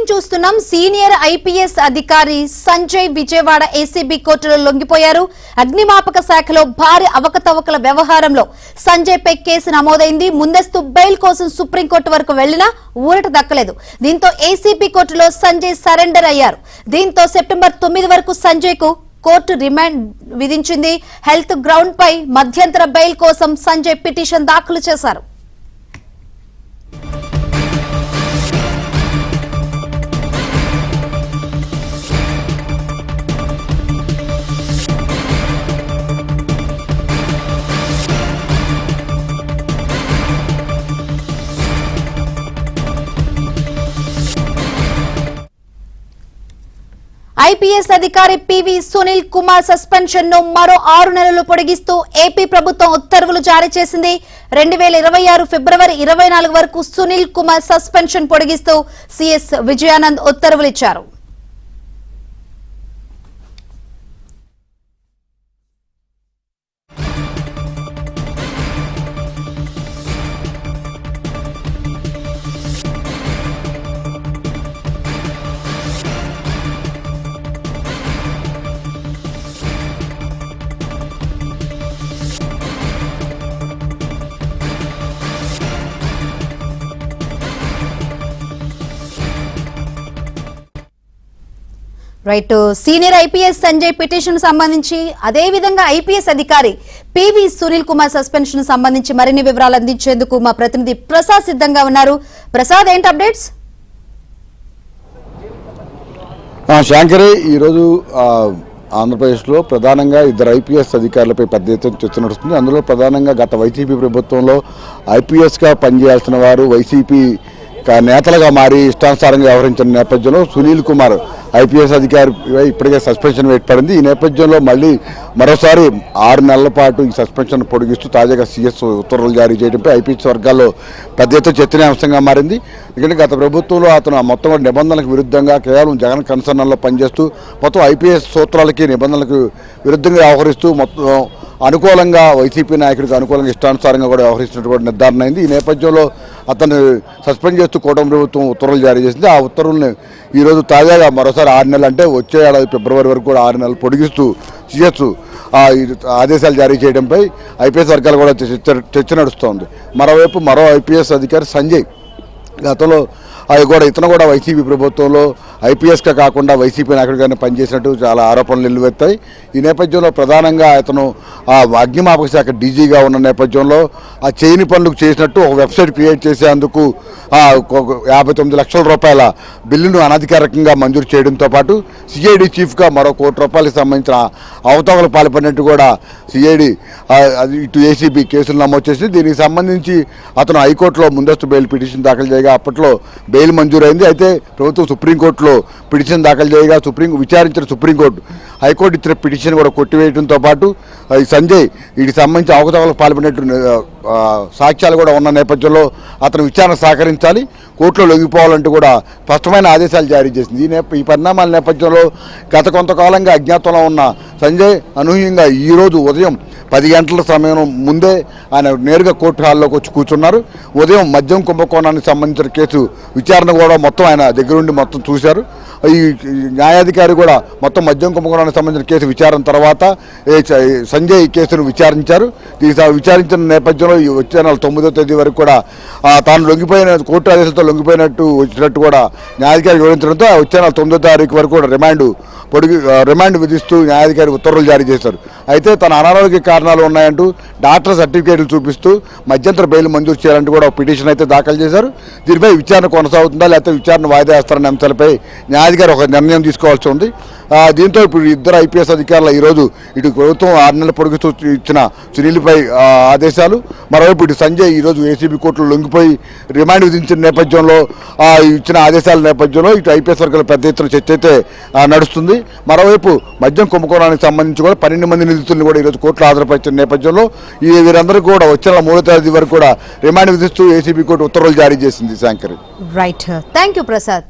చూస్తున్నాం. Senior IPS అధికారి Sanjay Vijayawada ACB కోర్టులో లొంగిపోయారు. అగ్నిమాపక శాఖలో భారీ అవకతవకల వ్యవహారంలో సంజయ్ పై కేసు నమోదైంది. ముందస్తు బెయిల్ కోసం సుప్రీంకోర్టు వరకు వెళ్లినా ఊరట దక్కలేదు. దీంతో ఏసీబీ కోర్టులో సంజయ్ సరెండర్ అయ్యారు. దీంతో సెప్టెంబర్ 9 వరకు సంజయ్ కు కోర్టు రిమాండ్ విధించింది. హెల్త్ గ్రౌండ్ పై మధ్యంతర బెయిల్ కోసం సంజయ్ పిటిషన్ దాఖలు చేశారు. ఐపీఎస్ అధికారి పివి సునీల్ కుమార్ సస్పెన్షన్ ను మరో 6 నెలలు పొడిగిస్తూ ఏపీ ప్రభుత్వం ఉత్తర్వులు జారీ చేసింది. 2026 ఫిబ్రవరి 24 వరకు సునీల్ కుమార్ సస్పెన్షన్ పొడిగిస్తూ సిఎస్ విజయానంద్ ఉత్తర్వులు ఇచ్చారు. Right, senior IPS Sanjay petition సంబంధించి అదే విధంగా ఐపీఎస్ అధికారి పివి సునీల్ కుమార్ సస్పెన్షన్ సంబంధించి మరిన్ని వివరాలు అందించేందుకు మా ప్రతినిధి ప్రసాద్ సిద్ధంగా ఉన్నారు. ప్రసాద్, ఏంటి అప్డేట్స్? శాంకరి, ఈరోజు ఆంధ్రప్రదేశ్లో ప్రధానంగా 2 ఐపీఎస్ అధికారులపై పెద్ద ఎత్తున చర్చ నడుస్తుంది. అందులో ప్రధానంగా గత వైసీపీ ప్రభుత్వంలో ఐపీఎస్గా పనిచేయాల్సిన వారు వైసీపీ నేతలుగా మారి ఇష్టానుసారంగా వ్యవహరించిన నేపథ్యంలో సునీల్ కుమార్ ఐపీఎస్ అధికారి ఇప్పటికే సస్పెన్షన్ ఏర్పడింది. ఈ నేపథ్యంలో మళ్ళీ మరోసారి 6 నెలల పాటు ఈ సస్పెన్షన్ పొడిగిస్తూ తాజాగా సీఎస్ ఉత్తర్వులు జారీ చేయడంపై ఐపీఎస్ వర్గాల్లో పెద్ద ఎత్తున చర్చనీయాంశంగా మారింది. ఎందుకంటే గత ప్రభుత్వంలో అతను మొత్తం నిబంధనలకు విరుద్ధంగా కేవలం జగన్ కన్సర్న్లో పనిచేస్తూ మొత్తం ఐపీఎస్ సూత్రాలకి నిబంధనలకు విరుద్ధంగా వ్యవహరిస్తూ మొత్తం అనుకూలంగా వైసీపీ నాయకుడికి అనుకూలంగా ఇష్టానుసారంగా కూడా వ్యవహరిస్తున్నటువంటి నిర్ధారణ అయింది. ఈ నేపథ్యంలో అతను సస్పెండ్ చేస్తూ కూటమి ప్రభుత్వం ఉత్తర్వులు జారీ చేసింది. ఆ ఉత్తర్వులను ఈరోజు తాజాగా మరోసారి 6 నెలలు, అంటే వచ్చే ఏడాది ఫిబ్రవరి వరకు కూడా 6 నెలలు పొడిగిస్తూ సీఎస్ ఆదేశాలు జారీ చేయడంపై ఐపీఎస్ వర్గాలు కూడా చర్చ నడుస్తోంది. మరోవైపు మరో ఐపీఎస్ అధికారి సంజయ్ గతంలో ఇతను కూడా వైసీపీ ప్రభుత్వంలో ఐపీఎస్గా కాకుండా వైసీపీ నాయకుడిగానే పనిచేసినట్టు చాలా ఆరోపణలు నిలువెత్తాయి. ఈ నేపథ్యంలో ప్రధానంగా అతను అగ్నిమాపక శాఖ డీజీగా ఉన్న నేపథ్యంలో ఆ చేయని పనులకు చేసినట్టు ఒక వెబ్సైట్ క్రియేట్ చేసేందుకు 59 లక్షల రూపాయల బిల్లును అనధికారికంగా మంజూరు చేయడంతో పాటు సిఐడి చీఫ్గా మరో ₹1 కోటి సంబంధించిన అవతవకలు పాల్పడినట్టు కూడా సిఐడి ఇటు ఏసీబీ కేసులు నమోదు చేసింది. దీనికి సంబంధించి అతను హైకోర్టులో ముందస్తు బెయిల్ పిటిషన్ దాఖలు చేయగా అప్పట్లో బెయిల్ మంజూరైంది. అయితే ప్రభుత్వం సుప్రీంకోర్టులో పిటిషన్ దాఖలు చేయగా విచారించిన సుప్రీంకోర్టు హైకోర్టు ఇచ్చిన పిటిషన్ కూడా కొట్టివేయడంతో పాటు ఈ సంజయ్ వీటికి సంబంధించి అవకతవకలకు పాల్పడినట్టు సాక్ష్యాలు కూడా ఉన్న నేపథ్యంలో అతను విచారణ సహకరించాలి, కోర్టులో లొంగిపోవాలంటూ కూడా స్పష్టమైన ఆదేశాలు జారీ చేసింది. ఈ పరిణామాల నేపథ్యంలో గత కొంతకాలంగా అజ్ఞాతంలో ఉన్న సంజయ్ అనూహ్యంగా ఈరోజు ఉదయం 10 గంటల సమయం ముందే ఆయన నేరుగా కోర్టు హాల్లోకి వచ్చి కూర్చున్నారు. ఉదయం మద్యం కుంభకోణానికి సంబంధించిన కేసు విచారణ కూడా మొత్తం ఆయన దగ్గరుండి మొత్తం చూశారు. ఈ న్యాయాధికారి కూడా మొత్తం మద్యం కుంభకోణానికి సంబంధించిన కేసు విచారణ తర్వాత సంజయ్ కేసును విచారించారు. విచారించిన నేపథ్యంలో వచ్చే నెల 9వ తేదీ వరకు కూడా తాను లొంగిపోయిన కోర్టు ఆదేశాలతో లొంగిపోయినట్టు వచ్చినట్టు కూడా న్యాయాధికారి వివరించడంతో వచ్చే నెల 9వ తారీఖు వరకు కూడా రిమాండ్ విధిస్తూ న్యాయాధికారి ఉత్తర్వులు జారీ చేశారు. అయితే తన అనారోగ్య కారణాలు ఉన్నాయంటూ డాక్టర్ సర్టిఫికేట్లు చూపిస్తూ మధ్యంతర బెయిల్ మంజూరు చేయాలంటూ కూడా పిటిషన్ అయితే దాఖలు చేశారు. దీనిపై విచారణ కొనసాగుతుందా లేకపోతే విచారణ వాయిదా వేస్తారనే అంశాలపై న్యాయాధికారి ఒక నిర్ణయం తీసుకోవాల్సి ఉంది. దీంతో ఇప్పుడు 2 ఐపీఎస్ అధికారులు ఈరోజు ఇటు ప్రభుత్వం 6 నెలల పొడిగిస్తూ ఇచ్చిన సునీల్పై ఆదేశాలు, మరోవైపు ఇటు సంజయ్ ఈరోజు ఏసీబీ కోర్టులో లొంగిపోయి రిమాండ్ విధించిన నేపథ్యంలో ఇచ్చిన ఆదేశాల నేపథ్యంలో ఇటు ఐపీఎస్ వర్గాల పెద్ద ఎత్తున చర్చ అయితే నడుస్తుంది. మరోవైపు మద్యం కుంభకోణానికి సంబంధించి కూడా 12 మంది నిందితులను కూడా ఈరోజు కోర్టులో హాజరుపరిచిన నేపథ్యంలో వీరందరూ కూడా వచ్చే నెల 3వ తేదీ వరకు కూడా రిమాండ్ విధిస్తూ ఏసీబీ కోర్టు ఉత్తర్వులు జారీ చేసింది. Shankari, right, thank you Prasad.